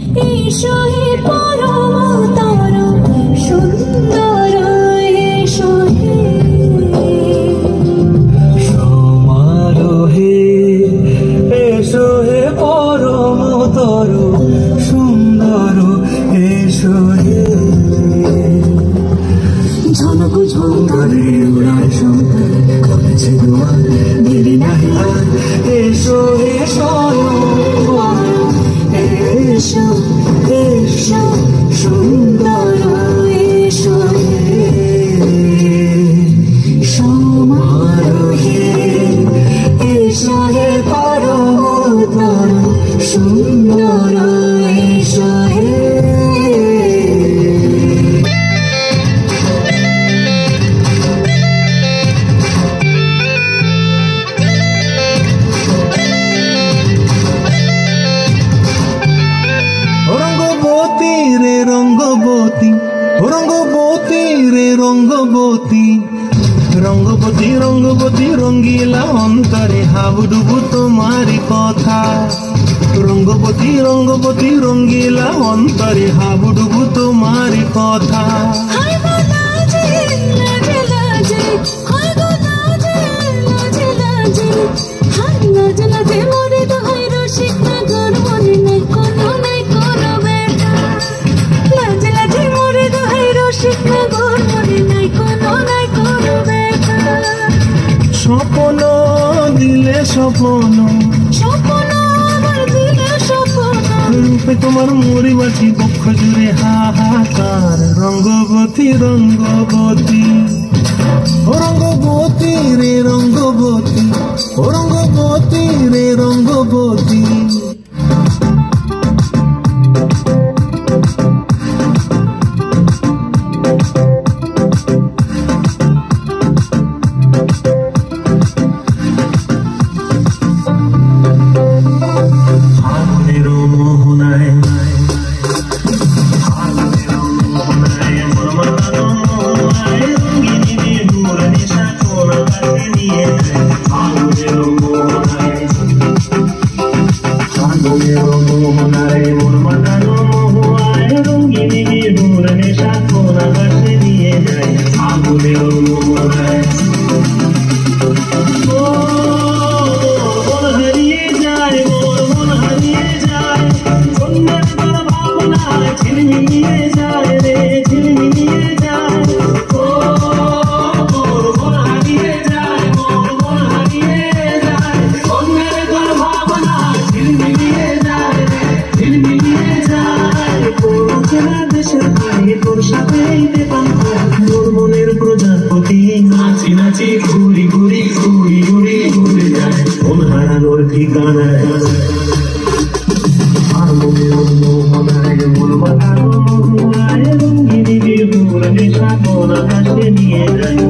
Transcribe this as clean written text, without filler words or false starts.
এসো হে পরমতর সুন্দর এসো হে সমারোহে এসো হে পরমতর সুন্দর এসো হে ঝনক ঝঙ্কারে উড়ায় শঙ্কর করেছে দোয়ার দেরি নাহি আর এসো হে এসো এসো সুন্দর এসো হে সমারোহে এসো হে পরমতর সুন্দর এসো হে রঙ্গবতী রে রঙ্গবতী রঙ্গবতী রঙ্গবতী রঙ্গিলা অন্তরে হাবুডুবু তোমারি কথা রঙ্গবতী রঙ্গবতী রঙ্গিলা অন্তরে হাবুডুবু তোমারি কথা স্বপ্ন দিলে স্বপ্ন রূপে তোমার মরি বাসি বক্ষ জুড়ে হাহাকার রঙ্গবতী রঙ্গবতী ও রঙ্গবতী রে রঙ্গবতী ও রঙ্গবতী রে রঙ্গবতী মনের প্রজাপতি নাচি নাচি ঘুরি ঘুরি ঘুরি ঘুরি ঘুরে যায় মন হারানোর ঠিকানায় আর মনের মোহনায় মন মাতানো মোহনায় রঙিনী বিভোর নেশা কোন আকাশে নিয়ে যায়